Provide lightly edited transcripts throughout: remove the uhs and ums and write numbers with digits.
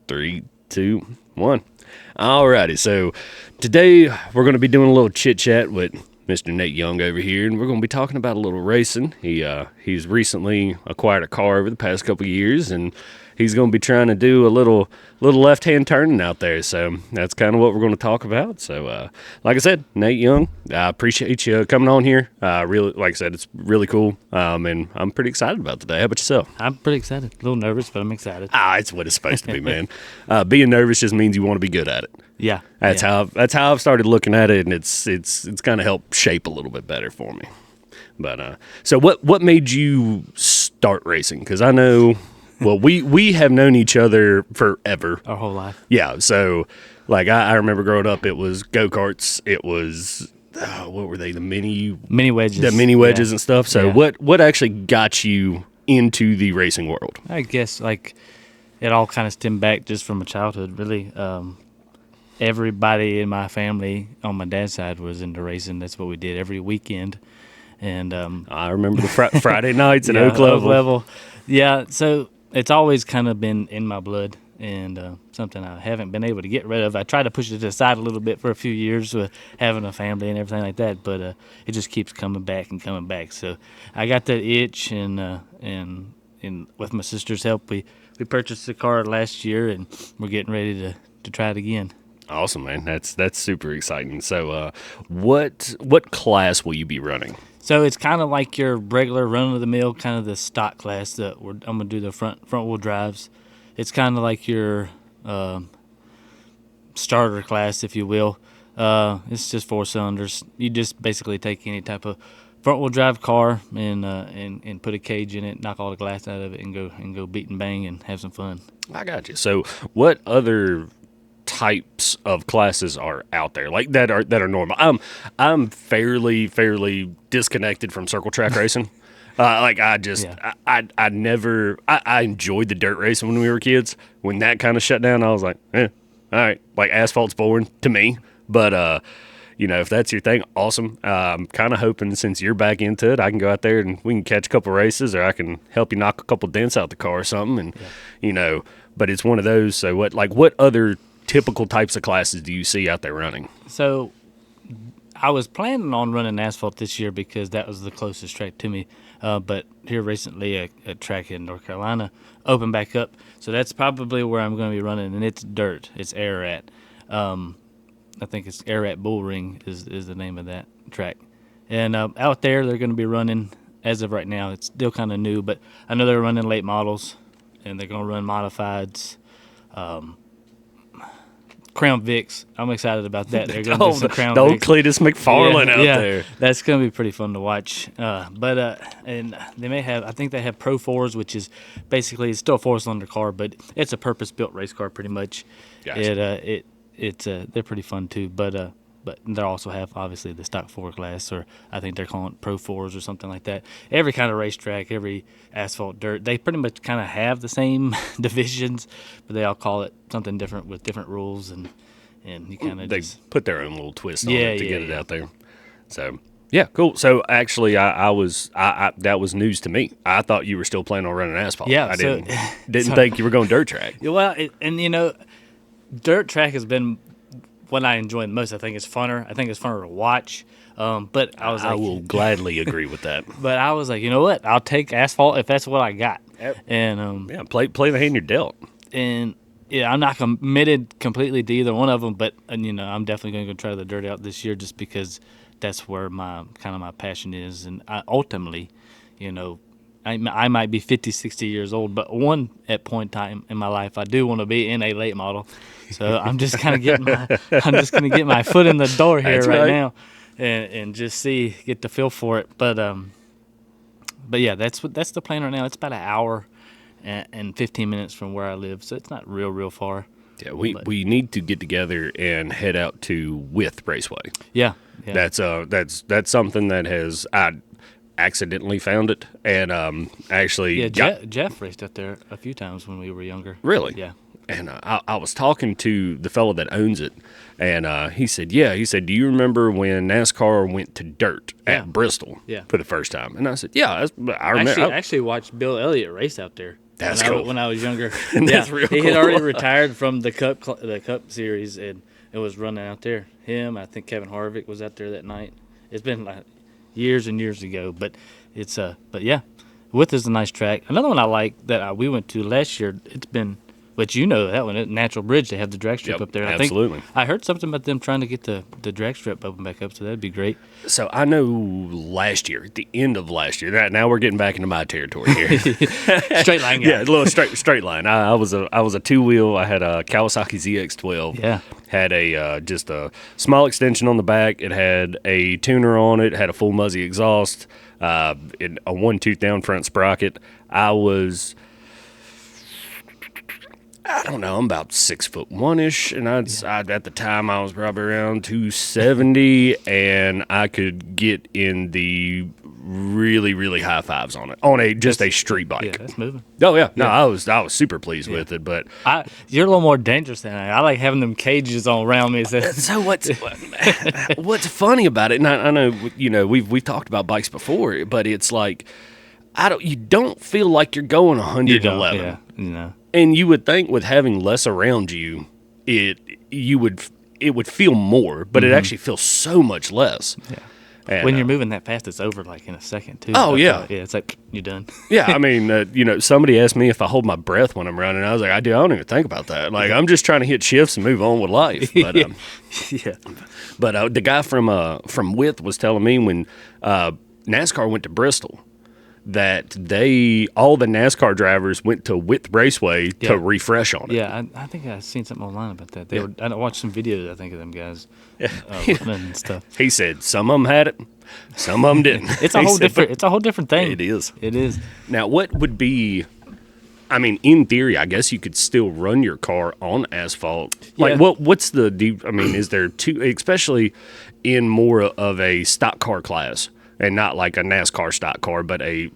3, 2, 1. Alrighty, so today we're going to be doing a little chit chat with Mr. Nate Young over here, and we're going to be talking about a little racing. He's recently acquired a car over the past couple of years, and he's going to be trying to do a little left-hand turning out there. So that's kind of what we're going to talk about. So, like I said, Nate Young, I appreciate you coming on here. Really, like I said, it's really cool, and I'm pretty excited about today. How about yourself? I'm pretty excited. A little nervous, but I'm excited. It's what it's supposed to be, man. Being nervous just means you want to be good at it. Yeah, That's how I've started looking at it, and it's kind of helped shape a little bit better for me. But so what made you start racing? Because I know, well, we have known each other forever, our whole life. Yeah. So like I remember growing up, it was go-karts. It was what were they? The mini wedges. The mini wedges and stuff. So Yeah. what actually got you into the racing world? I guess like it all kind of stemmed back just from my childhood, really. Everybody in my family on my dad's side was into racing. That's what we did every weekend. And I remember the Friday nights at yeah, Oak Level. Yeah, so it's always kind of been in my blood, and something I haven't been able to get rid of. I tried to push it aside a little bit for a few years with having a family and everything like that, but it just keeps coming back and coming back. So I got that itch, and with my sister's help, we purchased the car last year, and we're getting ready to try it again. Awesome, man. That's super exciting. So, what class will you be running? So it's kind of like your regular run-of-the-mill, kind of the stock class that I'm going to do the front-wheel drives. It's kind of like your starter class, if you will. It's just 4 cylinders. You just basically take any type of front-wheel drive car and put a cage in it, knock all the glass out of it, and go beat and bang and have some fun. I got you. So, what other types of classes are out there like that are normal? I'm fairly disconnected from circle track racing. I enjoyed the dirt racing when we were kids. When that kind of shut down, I was like, all right, like asphalt's boring to me. But if that's your thing, awesome. I'm kind of hoping since you're back into it, I can go out there and we can catch a couple races, or I can help you knock a couple dents out the car or something. And but it's one of those. So what other typical types of classes do you see out there running? So I was planning on running asphalt this year because that was the closest track to me. But here recently, a track in North Carolina opened back up. So that's probably where I'm going to be running, and it's dirt. It's Ararat. I think it's Ararat Bull Ring is the name of that track. And out there, they're going to be running, as of right now, it's still kind of new, but I know they're running late models, and they're going to run modifieds. Crown Vics. I'm excited about that. They're going to do some Crown the old Vics. Cletus McFarlane out there. That's going to be pretty fun to watch. And they may have, I think they have Pro 4s, which is basically it's still a 4-cylinder car, but it's a purpose-built race car pretty much. Gotcha. They're pretty fun too. But they also have obviously the stock 4 class, or I think they're calling it Pro 4s or something like that. Every kind of racetrack, every asphalt, dirt, they pretty much kind of have the same divisions, but they all call it something different with different rules, and you kind of they put their own little twist on it to get it out there. So yeah, cool. So actually, I that was news to me. I thought you were still planning on running asphalt. Yeah, I didn't think you were going dirt track. Well, dirt track has been what I enjoy the most. I think it's funner. I think it's funner to watch. But I will gladly agree with that. But I was like, you know what? I'll take asphalt if that's what I got. Yep. And play the hand you're dealt. And yeah, I'm not committed completely to either one of them, but I'm definitely going to go try the dirt out this year just because that's where my passion is. And ultimately, I might be 50, 60 years old, but at point in time in my life, I do want to be in a late model. So I'm just kind of get my foot in the door here right now, and just get the feel for it. But yeah, that's the plan right now. It's about an hour and 15 minutes from where I live, so it's not real far. Yeah, we need to get together and head out to With Raceway. Yeah. That's something that I accidentally found it, and actually Jeff raced up there a few times when we were younger. Really? Yeah. And I was talking to the fellow that owns it, and he said, do you remember when NASCAR went to dirt at Bristol for the first time? And I said, yeah, I remember. I actually watched Bill Elliott race out there. That's cool. When I was younger. That's real He had cool. already retired from the Cup series and was running out there. Him, I think Kevin Harvick was out there that night. It's been like years and years ago, but but yeah, Wythe is a nice track. Another one I like that we went to last year. It's been, but you know that one at Natural Bridge, they have the drag strip Yep, up there. absolutely. I heard something about them trying to get the drag strip open back up, so that'd be great. So I know last year, at the end of last year, now we're getting back into my territory here. Straight line guy. Yeah, a little straight line. I was a two-wheel. I had a Kawasaki ZX-12. Yeah. Had a just a small extension on the back. It had a tuner on it. Had a full Muzzy exhaust. A 1-tooth down front sprocket. I don't know. I'm about 6'1" and at the time I was probably around 270, and I could get in the really, really high fives on it on a street bike. Yeah, that's moving. Oh yeah, no, I was super pleased with it, but You're a little more dangerous than I like having them cages all around me. so what's funny about it? And I know we've talked about bikes before, but it's like you don't feel like you're going 111. Yeah, you know. And you would think with having less around you, it would feel more, but it actually feels so much less. Yeah. And, when you're moving that fast, it's over like in a second too. Oh, yeah. Yeah, it's like you're done. yeah, I mean, somebody asked me if I hold my breath when I'm running. I was like, I don't even think about that. Like, I'm just trying to hit shifts and move on with life. But Yeah. but the guy from Wythe was telling me when NASCAR went to Bristol, that all the NASCAR drivers went to Wythe Raceway Yeah. to refresh on it. Yeah, I think I seen something online about that. I watched some videos, I think, of them guys running and stuff. He said some of them had it, some of them didn't. It's a whole different thing. It is. It is. Now, what would be? I mean, in theory, I guess you could still run your car on asphalt. Like, Yeah. what's the deep? I mean, is there especially in more of a stock car class, and not like a NASCAR stock car, but a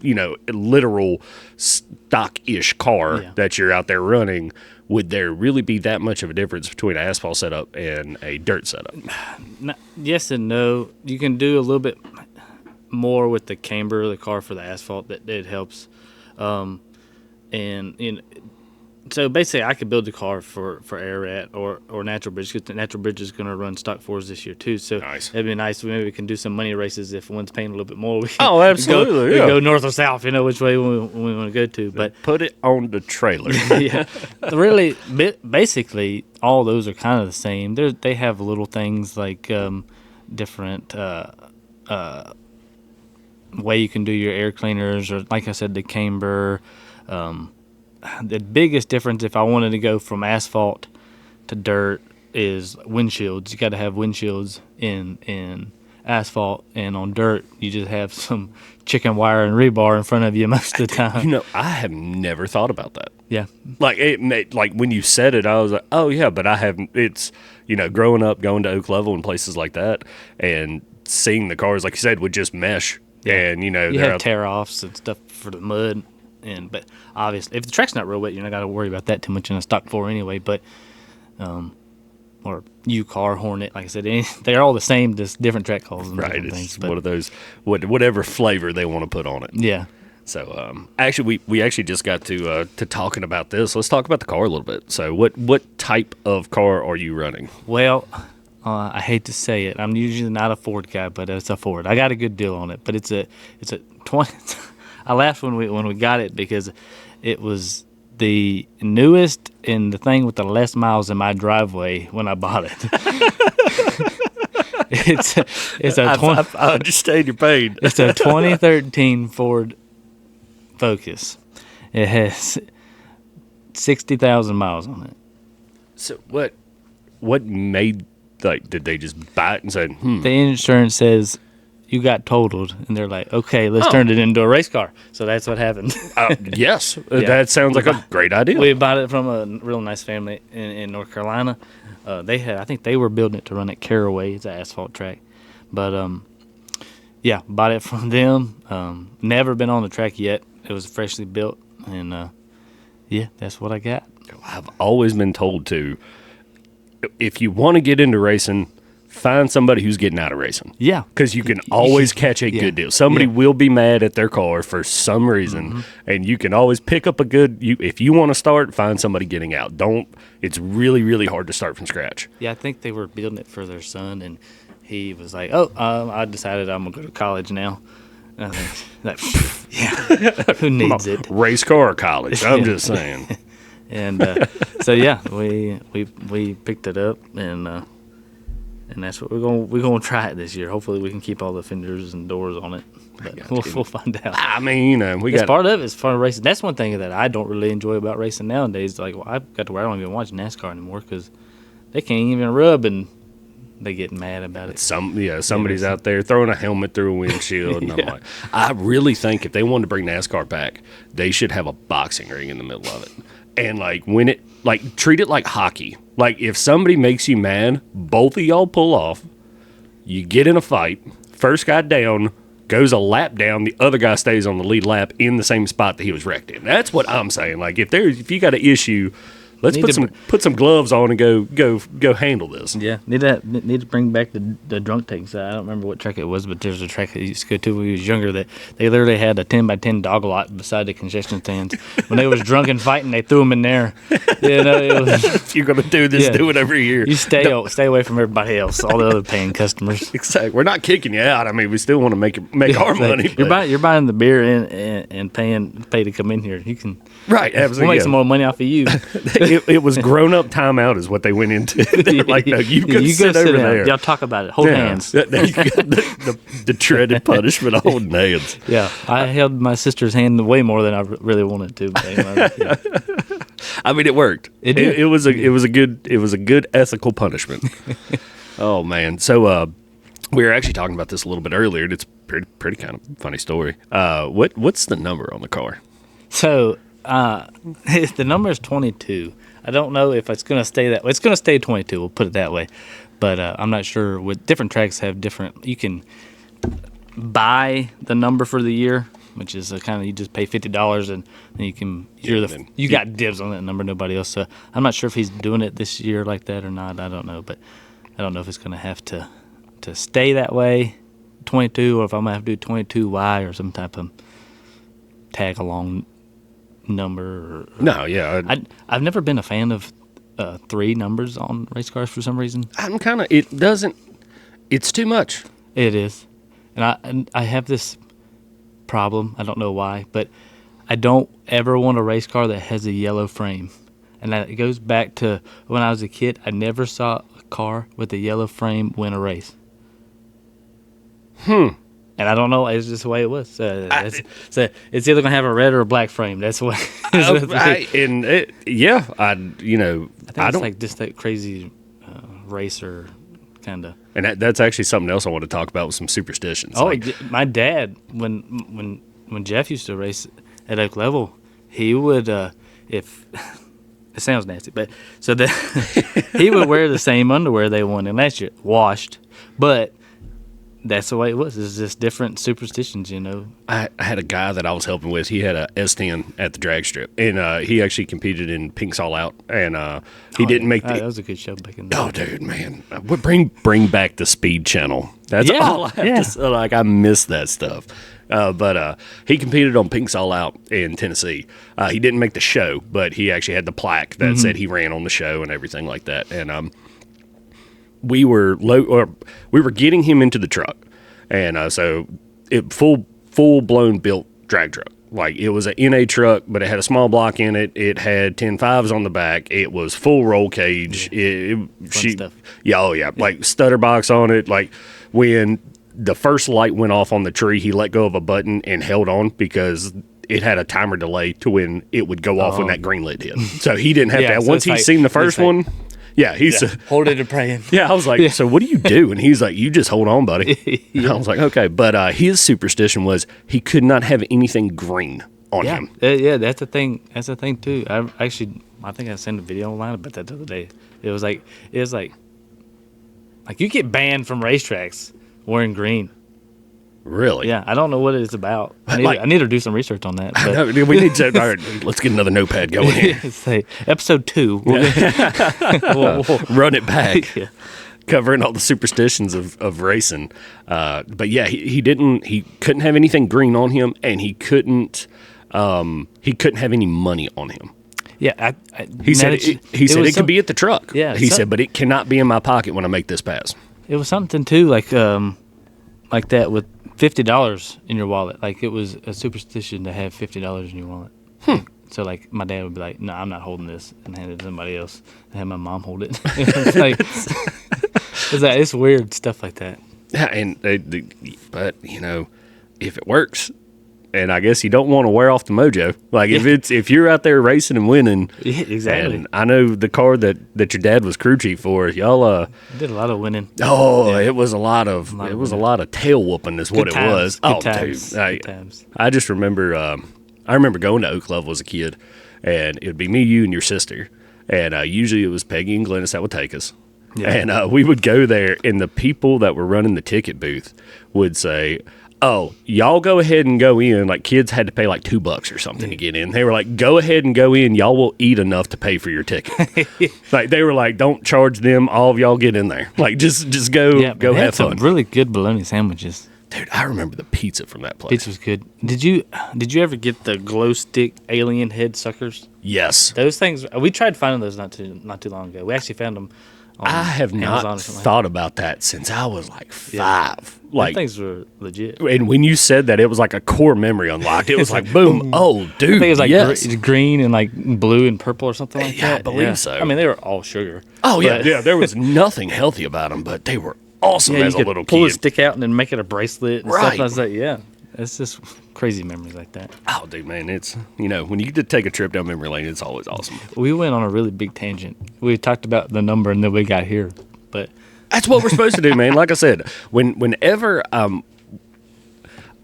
literal stock-ish car that you're out there running? Would there really be that much of a difference between an asphalt setup and a dirt setup? Yes and no. You can do a little bit more with the camber of the car for the asphalt. That helps. So basically, I could build the car for Air or Natural Bridge, because the Natural Bridge is going to run stock fours this year too. So Nice. it'd be nice. Maybe we can do some money races if one's paying a little bit more. We can, Oh, absolutely, We yeah. go north or south, which way we want to go to. But Put it on the trailer. yeah, really, basically, all those are kind of the same. They have little things like different way you can do your air cleaners, or like I said, the camber. The biggest difference, if I wanted to go from asphalt to dirt, is windshields. You got to have windshields in asphalt, and on dirt, you just have some chicken wire and rebar in front of you most of the time. I have never thought about that. Yeah. Like when you said it, I was like, oh yeah, but I haven't. It's growing up, going to Oak Level and places like that, and seeing the cars, like you said, would just mesh. Yeah. And You have tear offs and stuff for the mud, but obviously, if the track's not real wet, you're not got to worry about that too much in a stock four anyway. But or U-Car, Hornet, like I said, they're all the same, just different track calls and right. different It's things. But one of those whatever flavor they want to put on it. yeah. So actually, we actually just got to talking about this. Let's talk about the car a little bit. So what type of car are you running? Well, I hate to say it, I'm usually not a Ford guy, but it's a Ford. I got a good deal on it, but it's a 20. I laughed when we got it because it was the newest and the thing with the less miles in my driveway when I bought it. It's a I understand your pain. It's a 2013 Ford Focus. It has 60,000 miles on it. So what made, like, did they just buy it and say, The insurance says you got totaled, and they're like, okay, let's turn it into a race car. So that's what happened. yes, Yeah. that sounds like a great idea. We bought it from a real nice family in North Carolina. I think they were building it to run at Caraway. It's an asphalt track. But, yeah, bought it from them. Never been on the track yet. It was freshly built. And, yeah, that's what I got. I've always been told to, if you want to get into racing, find somebody who's getting out of racing. Yeah. Because you can always catch a good deal. Somebody will be mad at their car for some reason, and you can always pick up a good. If you want to start, find somebody getting out. It's really, really hard to start from scratch. Yeah, I think they were building it for their son, and he was like, "Oh, I decided I'm gonna go to college now." And I think, yeah, who needs it? Race car or college? I'm just saying. And so yeah, we picked it up, and that's what we're gonna try it this year. Hopefully, we can keep all the fenders and doors on it, but we'll find out. I mean, it's part of it. It's fun racing. That's one thing that I don't really enjoy about racing nowadays. Like, I've got to where I don't even watch NASCAR anymore because they can't even rub and they get mad about it. Somebody's out there throwing a helmet through a windshield, and I'm like, I really think if they wanted to bring NASCAR back, they should have a boxing ring in the middle of it, and treat it like hockey. Like, if somebody makes you mad, both of y'all pull off. You get in a fight. First guy down goes a lap down. The other guy stays on the lead lap in the same spot that he was wrecked in. That's what I'm saying. Like, if you got an issue, let's put some gloves on and go handle this. Yeah, need to bring back the drunk tanks. I don't remember what track it was, but there's a track I used to go to when we was younger that they literally had a 10x10 dog lot beside the concession stands. When they was drunk and fighting, they threw them in there. It was, if you're gonna do this, do it every year. You stay away from everybody else, all the other paying customers. Exactly. We're not kicking you out. I mean, we still want to make our money. You're buying the beer and pay to come in here. You can absolutely. We'll make some more money off of you. It was grown-up timeout is what they went into. They're like, no, you go sit over there. Y'all talk about it. Hold hands. The dreaded punishment of holding hands. Yeah, I held my sister's hand way more than I really wanted to. But I mean, it worked. It did. It was a good ethical punishment. Oh man! So we were actually talking about this a little bit earlier. And it's pretty kind of funny story. What's the number on the car? So the number is 22. I don't know if it's going to stay that way. It's going to stay 22. We'll put it that way. But I'm not sure. With different tracks have different. You can buy the number for the year, which is kind of you just pay $50 and then you can you got dibs on that number. Nobody else. So I'm not sure if he's doing it this year like that or not. I don't know, but I don't know if it's going to have to stay that way, 22, or if I'm going to have to do 22Y or some type of tag along number. I've never been a fan of 3 numbers on race cars for some reason. It's too much. It is, and I have this problem. I don't know why, but I don't ever want a race car that has a yellow frame, and it goes back to when I was a kid. I never saw a car with a yellow frame win a race. And I don't know. It's just the way it was. So it's either gonna have a red or a black frame. That's what. I think it's like just that crazy racer kind of. And that's actually something else I want to talk about with some superstitions. Oh, my dad, when Jeff used to race at Oak Level, he would if it sounds nasty, but so that he would wear the same underwear they won in last year, washed, but. That's the way it was. It's just different superstitions, you know. I had a guy that I was helping with. He had a S10 at the drag strip, and he actually competed in Pink's All Out, and he didn't make the. That was a good show back in the day. Oh, dude, man, bring back the Speed Channel. That's all I have to say. Like, I miss that stuff. But he competed on Pink's All Out in Tennessee. He didn't make the show, but he actually had the plaque that said he ran on the show and everything like that, and we were getting him into the truck, and so it full blown built drag truck. Like, it was an NA truck, but it had a small block in it. It had 10.5s on the back. It was full roll cage. Stuff. Yeah, like stutter box on it. Like, when the first light went off on the tree, he let go of a button and held on because it had a timer delay to when it would go off when that green lit hit. So he didn't have to. Once he's seen the first one. Yeah, he's hold it and praying. Yeah, I was like, so what do you do? And he's like, you just hold on, buddy. And I was like, okay. But his superstition was he could not have anything green on him. Yeah, that's the thing. That's the thing too. I think I sent a video online about that the other day. It was like you get banned from racetracks wearing green. Really? Yeah, I don't know what it's about. I need to do some research on that. I know, we need to. All right, let's get another notepad going here. Say episode 2. We'll run it back. Yeah. covering all the superstitions of racing. But yeah, he couldn't have anything green on him, and he couldn't have any money on him. Yeah, He said it could be at the truck. Yeah, he said, but it cannot be in my pocket when I make this pass. It was something too, like that with $50 in your wallet. Like, it was a superstition to have $50 in your wallet. So, like, my dad would be like, "No, I'm not holding this," and hand it to somebody else, and have my mom hold it. It's like, it's weird stuff like that. Yeah, but if it works. And I guess you don't want to wear off the mojo. Like, if you're out there racing and winning, yeah, exactly. And I know the car that your dad was crew chief for. Y'all did a lot of winning. Oh, yeah. It was a lot of tail whooping. Is what it was. Good times. Good times. I just remember. I remember going to Oak Level as a kid, and it would be me, you, and your sister, and usually it was Peggy and Glennis that would take us. Yeah. And we would go there, and the people that were running the ticket booth would say, "Oh, y'all go ahead and go in." Like, kids had to pay like $2 or something to get in. They were like, "Go ahead and go in. Y'all will eat enough to pay for your ticket." Like, they were like, "Don't charge them. All of y'all get in there. Like, just go have fun." Some really good bologna sandwiches. Dude, I remember the pizza from that place. Pizza was good. Did you ever get the glow stick alien head suckers? Yes. Those things, we tried finding those not too long ago. We actually found them. I have not thought about that since I was like 5. Yeah. Like, those things were legit. And when you said that, it was like a core memory unlocked. It was like, boom. Oh, dude. I think it was like green and like blue and purple or something like that. Yeah, I believe so. I mean, they were all sugar. Oh, yeah. There was nothing healthy about them, but they were awesome as a little kid. Pull a stick out and then make it a bracelet and stuff. I was like, yeah. It's just crazy memories like that. Oh, dude, man, it's, when you get to take a trip down memory lane, it's always awesome. We went on a really big tangent. We talked about the number and then we got here, but that's what we're supposed to do, man. Like I said, whenever I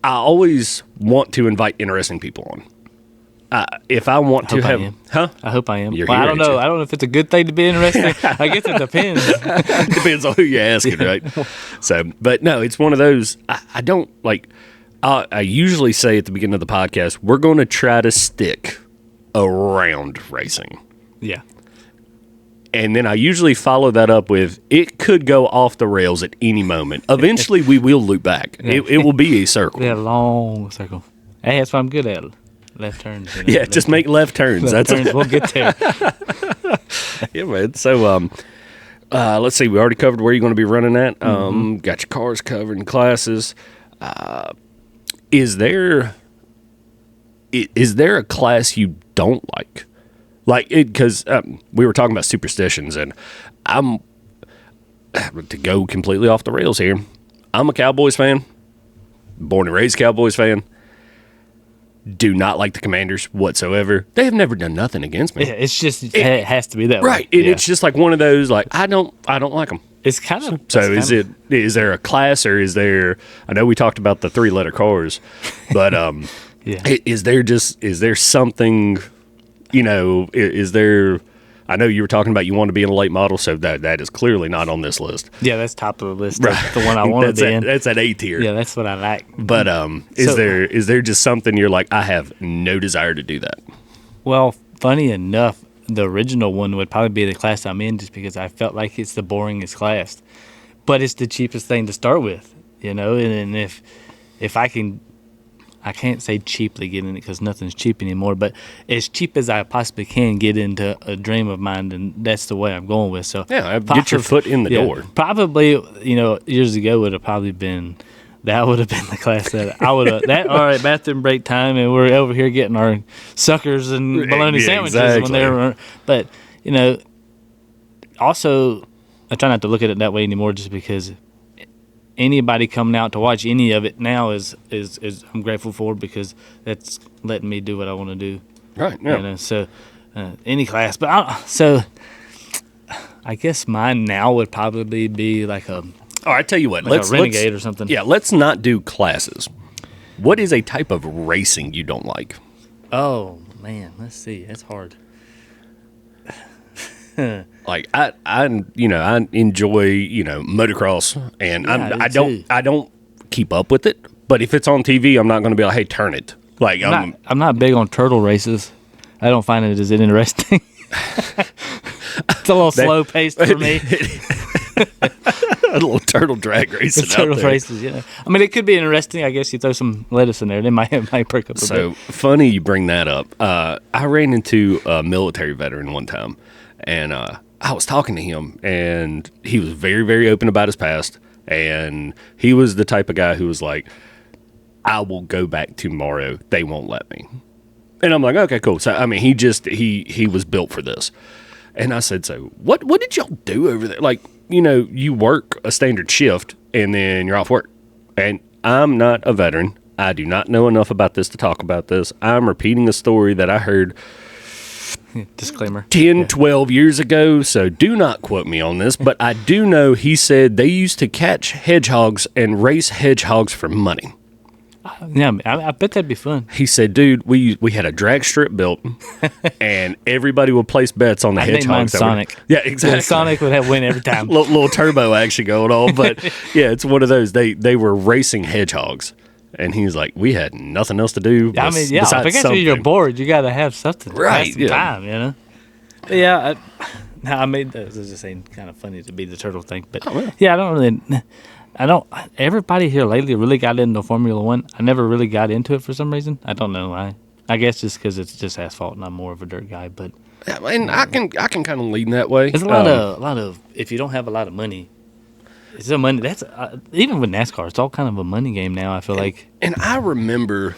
always want to invite interesting people on. If I want to have, I hope I am. You're well, here, I don't know. I don't know if it's a good thing to be interesting. I guess it depends. Depends on who you're asking, right? So, but no, it's one of those. I don't like. I usually say at the beginning of the podcast, we're going to try to stick around racing. Yeah. And then I usually follow that up with, it could go off the rails at any moment. Eventually, we will loop back. It will be a circle. Yeah, long circle. Hey, that's what I'm good at. Left turns. Just make left turns. We'll get there. Yeah, man. So, let's see. We already covered where you're going to be running at. Got your cars covered in classes. Is there a class you don't like? Like, because we were talking about superstitions, and I'm, to go completely off the rails here, I'm a Cowboys fan, born and raised Cowboys fan. Do not like the Commanders whatsoever. They have never done nothing against me. Yeah, it's just it has to be that way. Right. And it's just like one of those, like, I don't like them. It's kind of so. Is there a class, or is there? I know we talked about the 3-letter cars, but yeah. Is there something? Is there? I know you were talking about you want to be in a late model, so that is clearly not on this list. Yeah, that's top of the list. Right. That's the one I want to be in. That's at A tier. Yeah, that's what I like. But is there just something you're like, I have no desire to do that? Well, funny enough, the original one would probably be the class I'm in, just because I felt like it's the boringest class, but it's the cheapest thing to start with, And if I can. I can't say cheaply get in it because nothing's cheap anymore, but as cheap as I possibly can get into a dream of mine, and that's the way I'm going with. So yeah, get your foot in the door. Probably, years ago would have probably been the class that I would have. All right, bathroom break time, and we're over here getting our suckers and bologna sandwiches when they were. But also, I try not to look at it that way anymore, just because. Anybody coming out to watch any of it now is I'm grateful for, because that's letting me do what I want to do. Right. Yeah. So any class, but I guess mine now would probably be like a. All right, tell you what, let's a Renegade or something. Yeah, let's not do classes. What is a type of racing you don't like? Oh man, let's see. That's hard. Like I enjoy motocross, and I don't keep up with it. But if it's on TV, I'm not going to be like, hey, turn it. Like I'm not big on turtle races. I don't find it as interesting. It's a little slow paced for me. A little turtle drag racing out Turtle there. races, yeah. I mean, it could be interesting. I guess you throw some lettuce in there, they might perk up a So bit. funny you bring that up. I ran into a military veteran one time, and I was talking to him, and he was very, very open about his past. And he was the type of guy who was like, I will go back tomorrow. They won't let me. And I'm like, okay, cool. So, I mean, he was built for this. And I said, so what did y'all do over there? Like, you work a standard shift and then you're off work. And I'm not a veteran. I do not know enough about this to talk about this. I'm repeating a story that I heard Disclaimer. 10, 12 years ago, so do not quote me on this, but I do know he said they used to catch hedgehogs and race hedgehogs for money. Yeah, I bet that'd be fun. He said, dude, we had a drag strip built, and everybody would place bets on the I think hedgehogs. mine's Sonic. Yeah, exactly. Sonic would have win every time. little turbo action going on, but yeah, it's one of those. They were racing hedgehogs, and he's like, we had nothing else to do. I mean, yeah, besides I guess something. you're bored, you got to have something to Right, pass some yeah. time, But yeah, I made this is just saying kind of funny to be the turtle thing, but yeah, I don't. Everybody here lately really got into Formula One. I never really got into it for some reason. I don't know why. I guess just because it's just asphalt, and I'm more of a dirt guy. But Yeah, and I can kind of lean that way. there's a lot of if you don't have a lot of money, it's a money. That's even with NASCAR, it's all kind of a money game now. I feel like. And I remember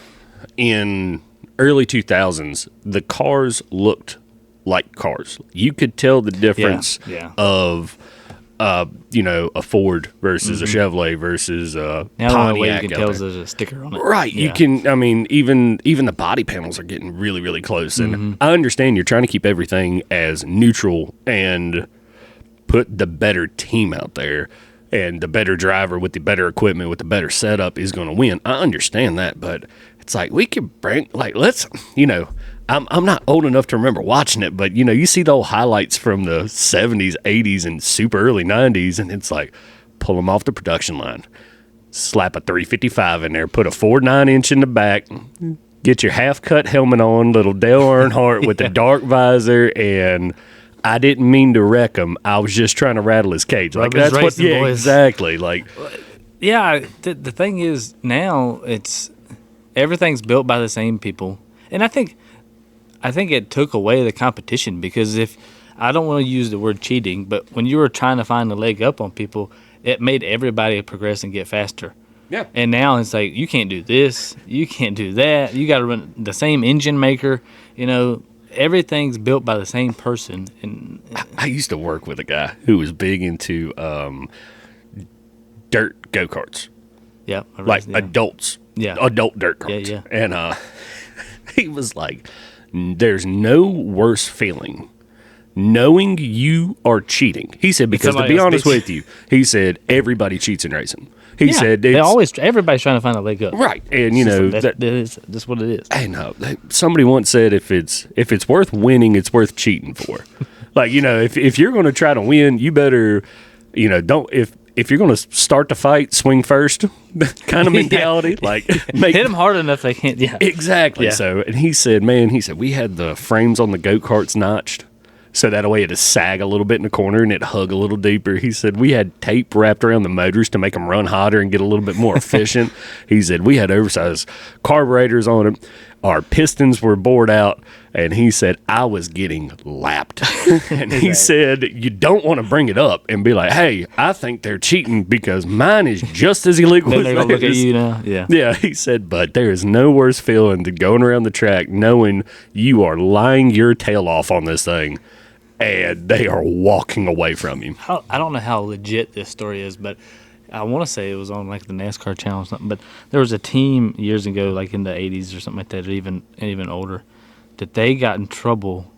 in early 2000s, the cars looked like cars. You could tell the difference Yeah. of, a Ford versus a Chevrolet versus a Now the only way you Pontiac. can out tell is there. there's a sticker on it. Right. Yeah. You can, I mean, even the body panels are getting really, really close. And I understand you're trying to keep everything as neutral and put the better team out there. And the better driver with the better equipment, with the better setup is going to win. I understand that, but it's like we could bring, like, let's, I'm not old enough to remember watching it, but, you see the old highlights from the 70s, 80s, and super early 90s, and it's like, pull them off the production line, slap a 355 in there, put a 4.9-inch in the back, get your half-cut helmet on, little Dale Earnhardt with the dark visor, and I didn't mean to wreck him. I was just trying to rattle his cage. Like Rubber's that's what, racing, yeah, boys. exactly. Like, Yeah, the thing is now it's everything's built by the same people, and I think it took away the competition because if I don't want to use the word cheating, but when you were trying to find a leg up on people, it made everybody progress and get faster. yeah, And now it's like you can't do this, you can't do that. You got to run the same engine maker. Everything's built by the same person. And I used to work with a guy who was big into dirt go-karts, yeah, like adults, adult dirt carts. Yeah. And he was like, there's no worse feeling knowing you are cheating. He said, because to somebody be else honest beats with you, he said, everybody cheats in racing. He said, everybody's trying to find a leg up. right. And, That's what it is. I know. Somebody once said if it's worth winning, it's worth cheating for. Like, if you're going to try to win, you better, don't if you're going to start the fight, swing first, kind of mentality. Like, Hit them hard enough they can't. Yeah, exactly. Yeah. So, and he said, we had the frames on the go-karts notched. So that way it'd sag a little bit in the corner and it'd hug a little deeper. He said we had tape wrapped around the motors to make them run hotter and get a little bit more efficient. He said we had oversized carburetors on them. Our pistons were bored out. And he said I was getting lapped. And he said you don't want to bring it up and be like, hey, I think they're cheating because mine is just as illegal then as they're gonna look at theirs. you now. Yeah. Yeah, he said, but there is no worse feeling than going around the track knowing you are lying your tail off on this thing and they are walking away from you. I don't know how legit this story is, but I want to say it was on like the NASCAR channel or something. But there was a team years ago, like in the 80s or something like that, or even older, that they got in trouble.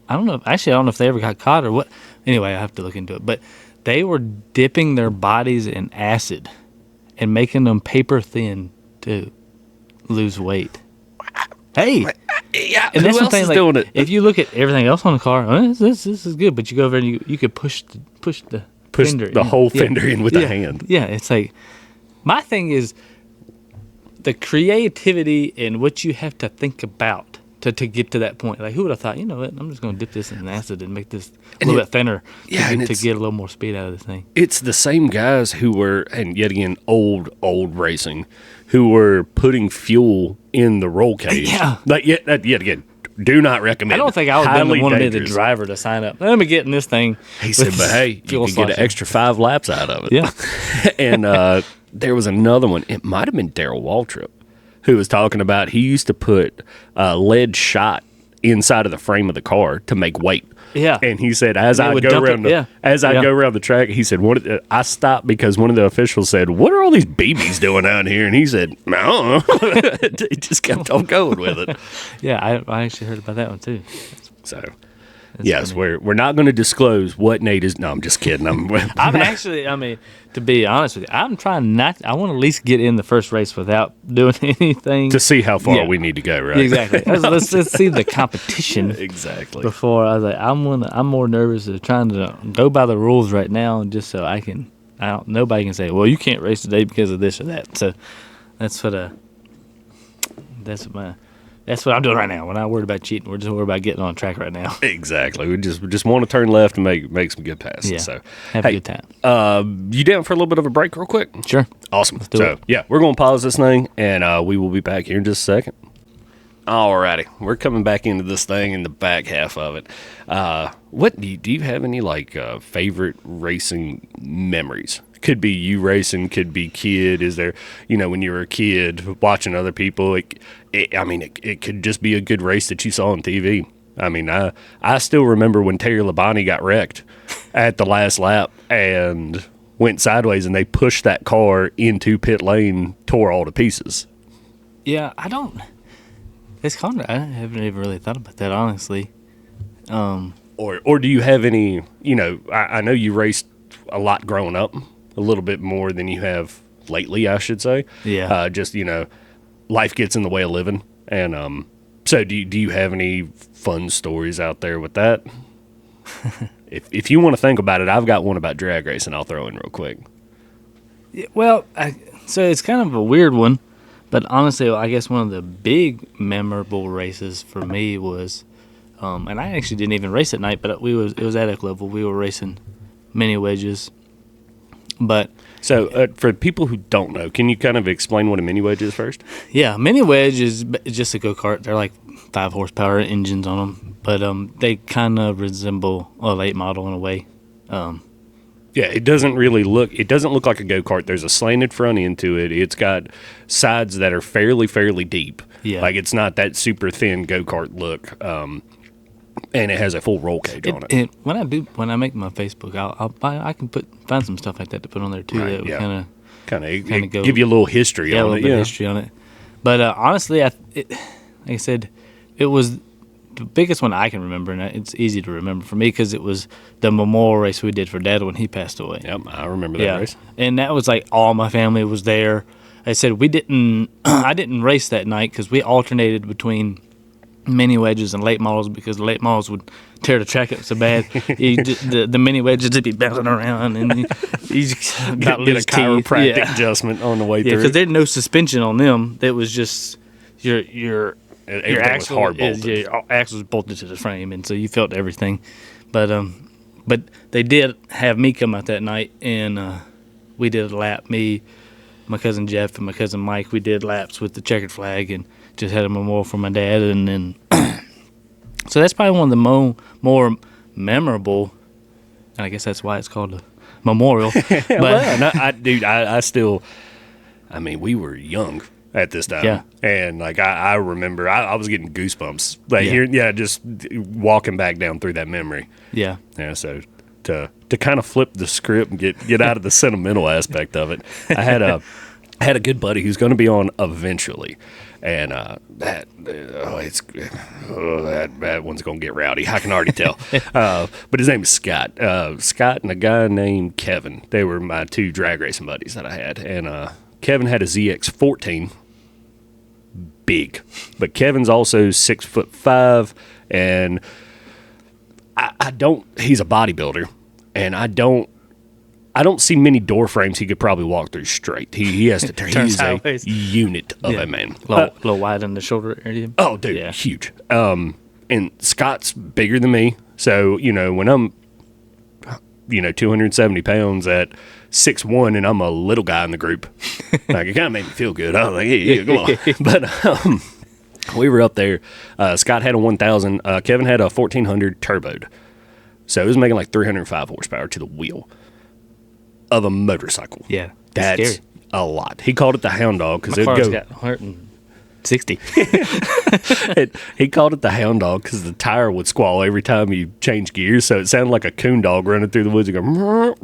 I don't know. Actually, I don't know if they ever got caught or what. Anyway, I have to look into it. But they were dipping their bodies in acid and making them paper thin to lose weight. Hey, Yeah, and who that's else the is thing. doing Like, it? if you look at everything else on the car, this is good. But you go over and you could push the fender the in. whole Yeah. fender in with Yeah. the hand. Yeah, it's like my thing is the creativity and what you have to think about to get to that point. Like, who would have thought, you know what, I'm just going to dip this in acid and make this a little bit thinner to get a little more speed out of this thing. It's the same guys who were, and yet again, old racing, who were putting fuel in the roll cage. Yeah. Like, yet again, do not recommend. I don't think I would have been the one to be the dangerous. driver to sign up. Let me get in this thing. He said, but hey, you can get an extra 5 laps out of it. Yeah. And there was another one. It might have been Darrell Waltrip who was talking about he used to put lead shot inside of the frame of the car to make weight. Yeah. And he said, as I would go dump around it, go around the track, he said, I stopped because one of the officials said, "What are all these BBs doing out here?" And he said, "I don't know." He just kept on going with it. Yeah, I actually heard about that one too. So, yes, funny. we're not going to disclose what Nate is. No, I'm just kidding. I'm actually, I mean, to be honest with you, I'm trying not. I want to at least get in the first race without doing anything to see how far we need to go. Right? Exactly. Let's see the competition. Exactly. Before I was like, I'm more nervous of trying to go by the rules right now, and just so nobody can say, well, you can't race today because of this or that. So that's what I'm doing right now. We're not worried about cheating. We're just worried about getting on track right now. Exactly. We just want to turn left and make some good passes. Yeah. So have a good time. You down for a little bit of a break real quick? Sure. Awesome. Let's do it. Yeah, we're going to pause this thing, and we will be back here in just a second. Alrighty. We're coming back into this thing in the back half of it. What do you have any favorite racing memories? Could be you racing, could be kid. Is there, when you were a kid watching other people, it could just be a good race that you saw on TV. I mean, I still remember when Terry Labonte got wrecked at the last lap and went sideways, and they pushed that car into pit lane, tore all to pieces. Yeah, I haven't even really thought about that, honestly. Or do you have any, I know you raced a lot growing up, a little bit more than you have lately, I should say. Yeah. Just, life gets in the way of living. And so do you have any fun stories out there with that? If you want to think about it, I've got one about drag racing I'll throw in real quick. Yeah, well, so it's kind of a weird one, but honestly, I guess one of the big memorable races for me was, and I actually didn't even race at night, but it was at a level. We were racing mini wedges. But so for people who don't know, can you kind of explain what a mini wedge is first? Yeah, mini wedge is just a go-kart. They're like 5 horsepower engines on them, but they kind of resemble a late model in a way. Yeah, it doesn't look like a go-kart. There's a slanted front end to it. It's got sides that are fairly deep. Yeah. Like it's not that super thin go-kart look. And it has a full roll cage on it. And when I make my Facebook, I can find some stuff like that to put on there too. Right, that yeah. kind of give you a little history on it. A little bit of history on it. But honestly, like I said, it was the biggest one I can remember, and it's easy to remember for me because it was the memorial race we did for Dad when he passed away. Yep, I remember that race. And that was like all my family was there. I said I didn't race that night because we alternated between mini wedges and late models because the late models would tear the track up so bad. The mini wedges would be bouncing around and you get a chiropractic adjustment on the way through. Yeah, because there's no suspension on them. It was just your axle was hard bolted. Your axle was bolted to the frame, and so you felt everything. But they did have me come out that night, and we did a lap. Me, my cousin Jeff, and my cousin Mike. We did laps with the checkered flag and just had a memorial for my dad, and then so that's probably one of the more memorable, and I guess that's why it's called a memorial. I mean, we were young at this time, yeah. And like I remember, I was getting goosebumps just walking back down through that memory. Yeah. So to kind of flip the script and get out of the sentimental aspect of it, I had a good buddy who's going to be on eventually. And that one's going to get rowdy. I can already tell. But his name is Scott. Scott and a guy named Kevin. They were my 2 drag racing buddies that I had. And Kevin had a ZX14. Big. But Kevin's also 6'5", and he's a bodybuilder. And I don't I don't see many door frames he could probably walk through straight. He has to turn. Turn He's sideways. a unit of a man. A little wide in the shoulder area. Oh, dude, Yeah. huge. And Scott's bigger than me, so when I'm 270 pounds at 6'1", and I'm a little guy in the group, like it kind of made me feel good. I was like, yeah, come on. But we were up there. Scott had a 1000. Kevin had a 1400 turboed. So it was making like 305 horsepower to the wheel of a motorcycle. Yeah. That's scary. a lot. He called it the Hound Dog because My it'd car's go. got 160. He called it the Hound Dog because the tire would squall every time you change gears. So it sounded like a coon dog running through the woods and go.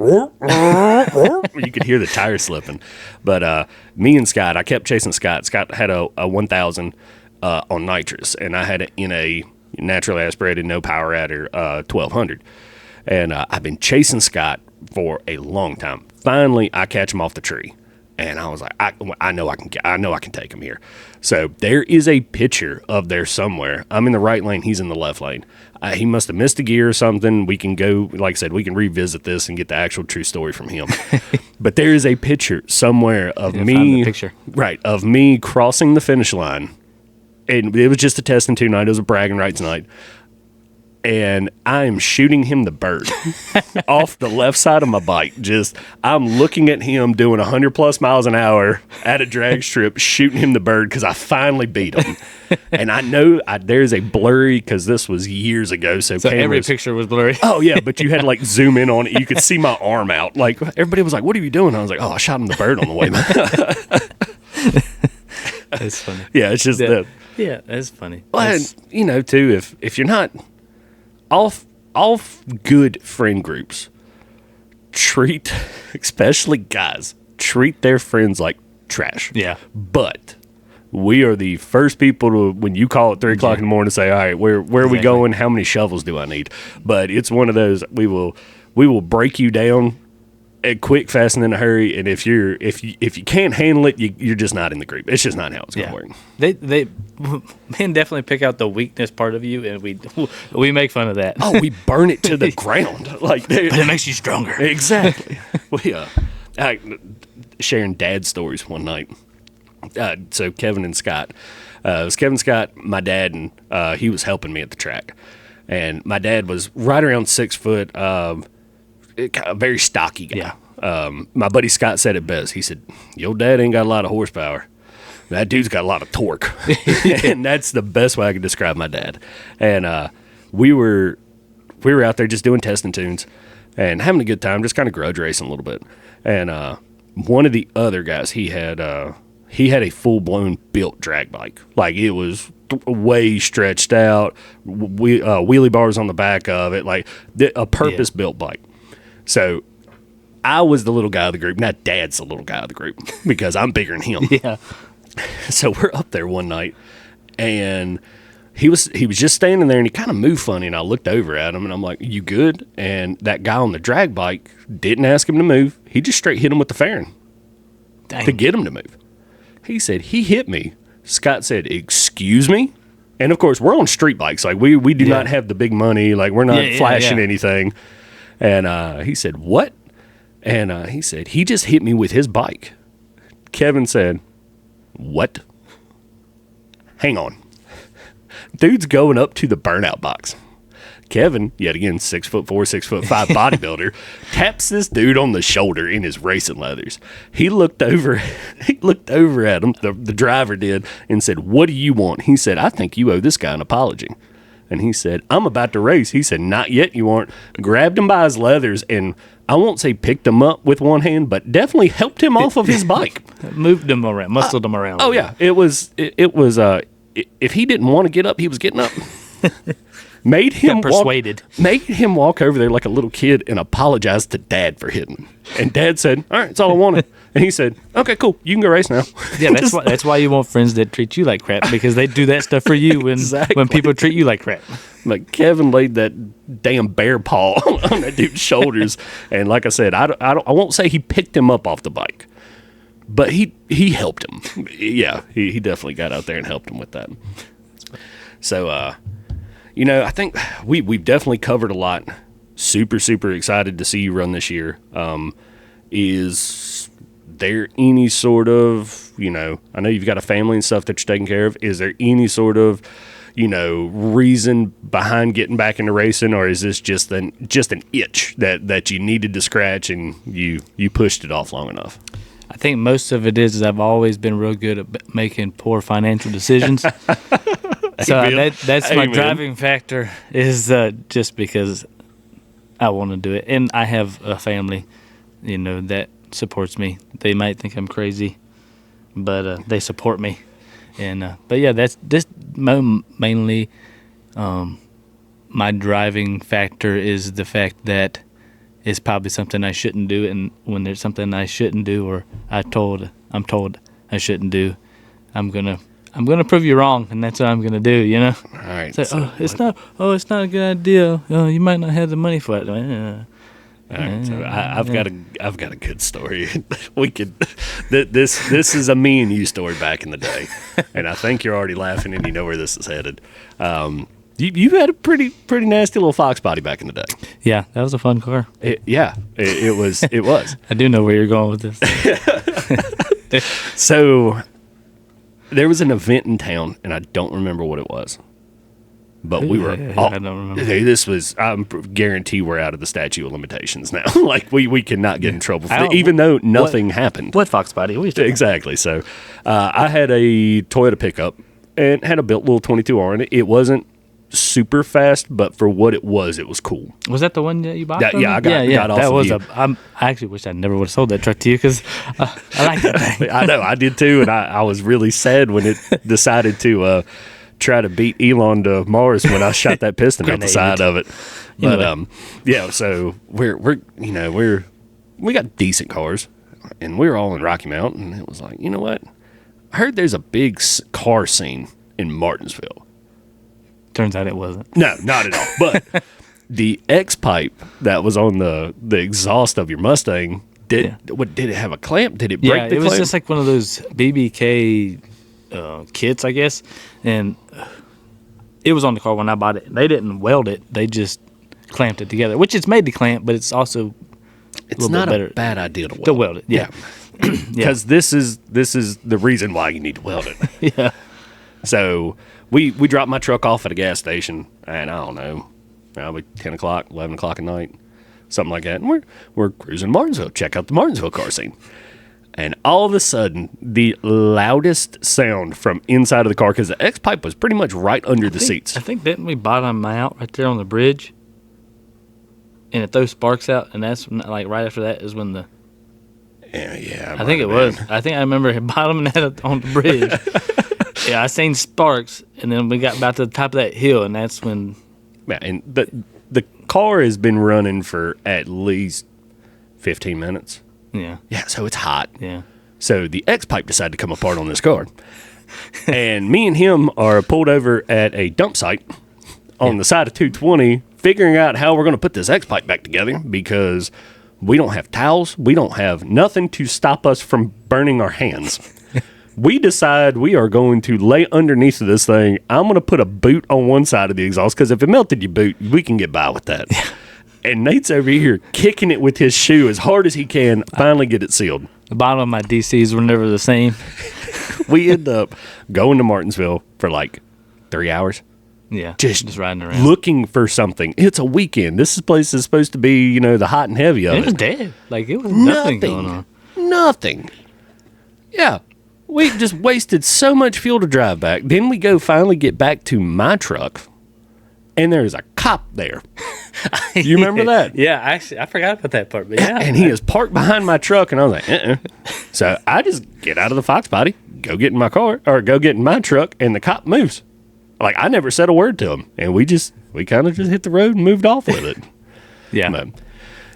You could hear the tire slipping. But me and Scott, I kept chasing Scott. Scott had a 1000 on nitrous, and I had it in a naturally aspirated, no power adder 1200. And I've been chasing Scott for a long time. Finally, I catch him off the tree, and I was like, I know I can take him here. So there is a picture of there somewhere. I'm in the right lane. He's in the left lane. He must have missed a gear or something. We can go, like I said, we can revisit this and get the actual true story from him. But there is a picture somewhere of Find me, the picture. right, of me crossing the finish line. And it was just a testing 2 night. It was a bragging rights night. And I am shooting him the bird off the left side of my bike. I'm looking at him doing 100 plus miles an hour at a drag strip, shooting him the bird because I finally beat him. And I know there's a blurry, because this was years ago. So Every cameras, picture was blurry. oh yeah, but you had to like zoom in on it. You could see my arm out. Like everybody was like, "What are you doing?" I was like, "Oh, I shot him the bird on the way." That's funny. Yeah, it's just that. Yeah, that's funny. Well, and, too, if you're not off good friend groups, treat, especially guys, treat their friends like trash. Yeah. But we are the first people to, when you call at 3 o'clock in the morning, say, all right, where are we going? How many shovels do I need? But it's one of those, we will break you down quick, fast, and in a hurry. And if you can't handle it, you're just not in the group. It's just not how it's going to work. They men definitely pick out the weakness part of you, and we make fun of that. Oh, we burn it to the ground. But it makes you stronger. Exactly. Sharing dad stories one night. So Kevin and Scott. It was Kevin, Scott, my dad, and he was helping me at the track. And my dad was right around 6 foot, a very stocky guy. Yeah. My buddy Scott said it best. He said, "Your dad ain't got a lot of horsepower. That dude's got a lot of torque." And that's the best way I could describe my dad. And we were out there just doing testing tunes and having a good time, just kind of grudge racing a little bit. And one of the other guys, he had a full-blown built drag bike. Like, it was way stretched out, wheelie bars on the back of it, like a purpose-built bike. So I was the little guy of the group. Now Dad's the little guy of the group because I'm bigger than him. Yeah. So we're up there one night, and he was just standing there, and he kind of moved funny, and I looked over at him, and I'm like, "You good?" And that guy on the drag bike didn't ask him to move. He just straight hit him with the fairing to get him to move. He said, he hit me. Scott said, "Excuse me?" And of course, we're on street bikes. Like, we do not have the big money. Like, we're not flashing anything. And he said, "What?" And he said, "He just hit me with his bike." Kevin said, "What?" Hang on. Dude's going up to the burnout box. Kevin, yet again, 6'4", 6'5" bodybuilder, taps this dude on the shoulder in his racing leathers. He looked over at him, the driver did, and said, "What do you want?" He said, "I think you owe this guy an apology." And he said, "I'm about to race." He said, "Not yet, you aren't." Grabbed him by his leathers, and I won't say picked him up with one hand, but definitely helped him off of his bike. Moved him around, muscled him around. Oh yeah, it was. If he didn't want to get up, he was getting up. Made him walk over there like a little kid and apologize to Dad for hitting him. And Dad said, "All right, that's all I wanted." And he said, "Okay, cool. You can go race now." Yeah, that's why you want friends that treat you like crap, because they do that stuff for you when people treat you like crap. Like, Kevin laid that damn bear paw on that dude's shoulders. And like I said, I won't say he picked him up off the bike, but he helped him. Yeah, he definitely got out there and helped him with that. So, I think we've definitely covered a lot. Super, super excited to see you run this year. is there any sort of, I know you've got a family and stuff that you're taking care of. Is there any sort of, reason behind getting back into racing, or is this just an itch that you needed to scratch and you pushed it off long enough? I think most of it is I've always been real good at making poor financial decisions. So that's my driving factor, is just because I want to do it. And I have a family, that supports me. They might think I'm crazy, but they support me. And but yeah, that's this mainly my driving factor is the fact that it's probably something I shouldn't do, and when there's something I shouldn't do, or I'm told I shouldn't do, I'm gonna prove you wrong, and that's what I'm gonna do. All right. So, it's not a good idea. You might not have the money for it. All right, so I've got a good story. We could this is a me and you story back in the day, and I think you're already laughing and you know where this is headed. You had a pretty nasty little Fox body back in the day. Yeah, that was a fun car. It was. It was. I do know where you're going with this. So there was an event in town, and I don't remember what it was. But we were. I don't remember. This was. I'm guarantee we're out of the statute of limitations now. Like we cannot get in trouble for that, even though nothing happened. What Fox body? Exactly. So I had a Toyota pickup and had a built little 22R in it. It wasn't super fast, but for what it was cool. Was that the one that you bought? Yeah, I got off that of was you. I actually wish I never would have sold that truck to you, because I like that thing. I know, I did too, and I was really sad when it decided to try to beat Elon to Mars when I shot that piston out the side of it. But yeah, so we got decent cars, and we were all in Rocky Mount, and it was like, you know what? I heard there's a big car scene in Martinsville. Turns out it wasn't. No, not at all. But the X pipe that was on the exhaust of your Mustang, did it have a clamp? Did it break the clamp? Yeah, it was just like one of those BBK kits, I guess, and it was on the car when I bought it. They didn't weld it; they just clamped it together, which it's made to clamp, but it's also it's not a bad idea to weld it. Yeah, because this is the reason why you need to weld it. Yeah. So we dropped my truck off at a gas station, and I don't know, probably 10 o'clock, 11 o'clock at night, something like that. And we're cruising Martinsville, check out the Martinsville car scene. And all of a sudden, the loudest sound from inside of the car, because the X pipe was pretty much right under the seats. I think, didn't we bottom out right there on the bridge? And it throws sparks out, and that's like right after that is when the. Yeah. I think it was. I think I remember bottoming out on the bridge. Yeah, I seen sparks, and then we got about to the top of that hill, and that's when. Yeah, and the car has been running for at least 15 minutes. Yeah. Yeah, so it's hot. Yeah. So the X pipe decided to come apart on this car. And me and him are pulled over at a dump site on the side of 220, figuring out how we're going to put this X pipe back together, because we don't have towels. We don't have nothing to stop us from burning our hands. We decide we are going to lay underneath of this thing. I'm going to put a boot on one side of the exhaust, because if it melted your boot, we can get by with that. And Nate's over here kicking it with his shoe as hard as he can, finally get it sealed. The bottom of my DCs were never the same. We end up going to Martinsville for like 3 hours. Yeah, just riding around. Looking for something. It's a weekend. This place is supposed to be, the hot and heavy of it. It was dead. Like, it was nothing going on. Nothing. Yeah. We just wasted so much fuel to drive back. Then we finally get back to my truck, and there's a cop there. You remember that? Yeah, actually, I forgot about that part. But yeah, and he is parked behind my truck, and I was like, So I just get out of the Fox body, go get in my car, or go get in my truck, and the cop moves. Like, I never said a word to him, and we kind of just hit the road and moved off with it. Yeah. But,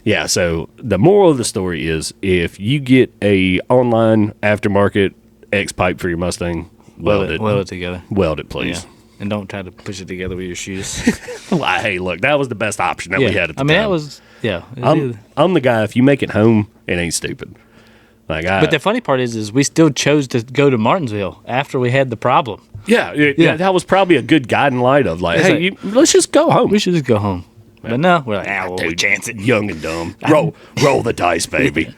yeah, so the moral of the story is, if you get a online aftermarket X pipe for your Mustang, weld it together. Weld it, please. Yeah. And don't try to push it together with your shoes. Well, hey, look, that was the best option that we had at the time. that was, I'm the guy, if you make it home, it ain't stupid. But the funny part is we still chose to go to Martinsville after we had the problem. Yeah, that was probably a good guiding light of let's just go home. We should just go home. But no, we're like, we'll Dude, chance it. young and dumb. Roll the dice, baby.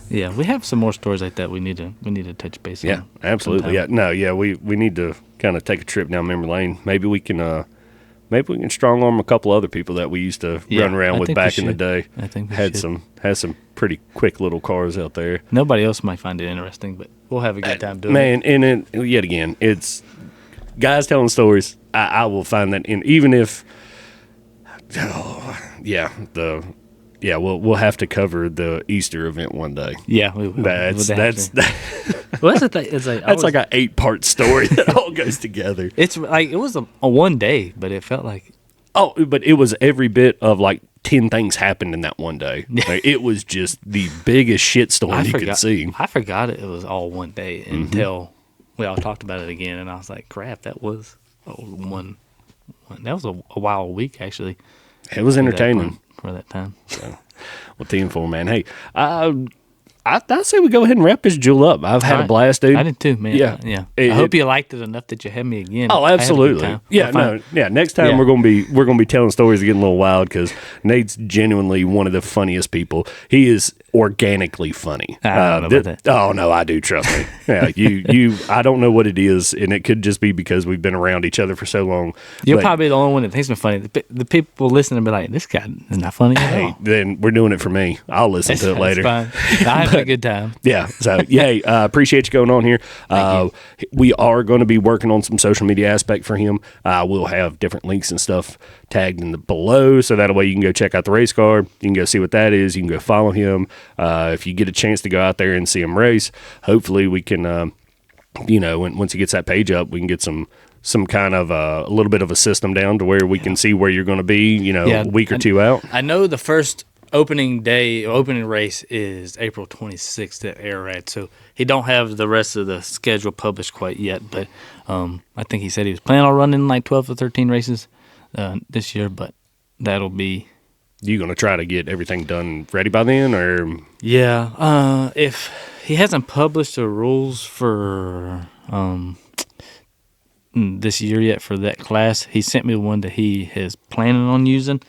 Yeah, we have some more stories like that. We need to touch base on. Yeah, absolutely. sometime. Yeah, no, yeah, we need to kind of take a trip down memory lane. Maybe we can strong arm a couple other people that we used to run around I with think we back in the should. day. I think we had should. some pretty quick little cars out there. Nobody else might find it interesting, but we'll have a good time doing it. Man, and then yet again, it's guys telling stories. I will find that, in even if, we'll have to cover the Easter event one day. Yeah, we will. That's Well, that's the thing. It's like that's like an 8-part story that all goes together. It's like it was a one day, but it felt like Oh, but it was every bit of like 10 things happened in that one day. Like, it was just the biggest shitstorm you could see. I forgot it was all one day until we all talked about it again, and I was like, "Crap, that was one. That was a wild week, actually." It was entertaining. For that time. So, well, Team 4, man. Hey, I say we go ahead and wrap this jewel up. I've had a blast, dude. I did too, man. Yeah. I hope you liked it enough that you had me again. Oh, I had a good absolutely. time. Yeah, Next time we're gonna be telling stories that get a little wild because Nate's genuinely one of the funniest people. He is organically funny. I don't know about that. Oh no, I do. Trust me. Yeah, you. I don't know what it is, and it could just be because we've been around each other for so long. You're probably the only one that thinks me funny. The people listening be like, "This guy is not funny at Hey, all." then we're doing it for me. I'll listen to it later. That's fine. I had a good time. Yeah. So, appreciate you going on here. We are going to be working on some social media aspect for him. We'll have different links and stuff tagged in the below, so that way you can go check out the race car. You can go see what that is. You can go follow him. If you get a chance to go out there and see him race, hopefully we can, once he gets that page up, we can get some kind of a little bit of a system down to where we can see where you're going to be, a week or two out. I know the first opening race is April 26th at Arrowhead, so he don't have the rest of the schedule published quite yet, but I think he said he was planning on running like 12 to 13 races this year, but that'll be... You going to try to get everything done ready by then, or? Yeah, if he hasn't published the rules for this year yet for that class, he sent me one that he is planning on using,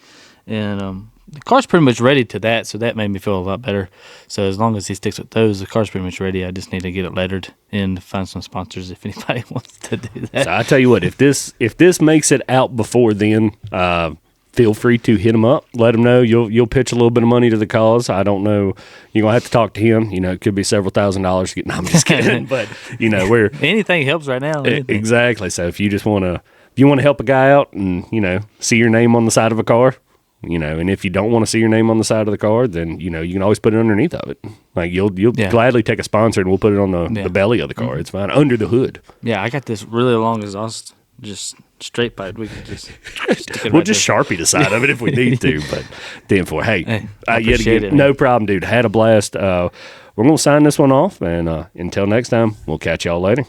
and the car's pretty much ready to that, so that made me feel a lot better. So as long as he sticks with those, the car's pretty much ready. I just need to get it lettered and find some sponsors if anybody wants to do that. So I tell you what, if this makes it out before then, feel free to hit him up. Let him know you'll pitch a little bit of money to the cause. I don't know. You're gonna have to talk to him. It could be several $1,000s. No, I'm just kidding. But we're anything helps right now. Anything. Exactly. So if you just want to help a guy out and see your name on the side of a car. And if you don't want to see your name on the side of the car, then you can always put it underneath of it. Like you'll gladly take a sponsor and we'll put it on the belly of the car. It's fine under the hood. Yeah, I got this really long exhaust, just straight pipe. We can just stick it we'll just Sharpie the side of it if we need to. But damn for yet again, it, no problem, dude. Had a blast. We're gonna sign this one off, and until next time, we'll catch y'all later.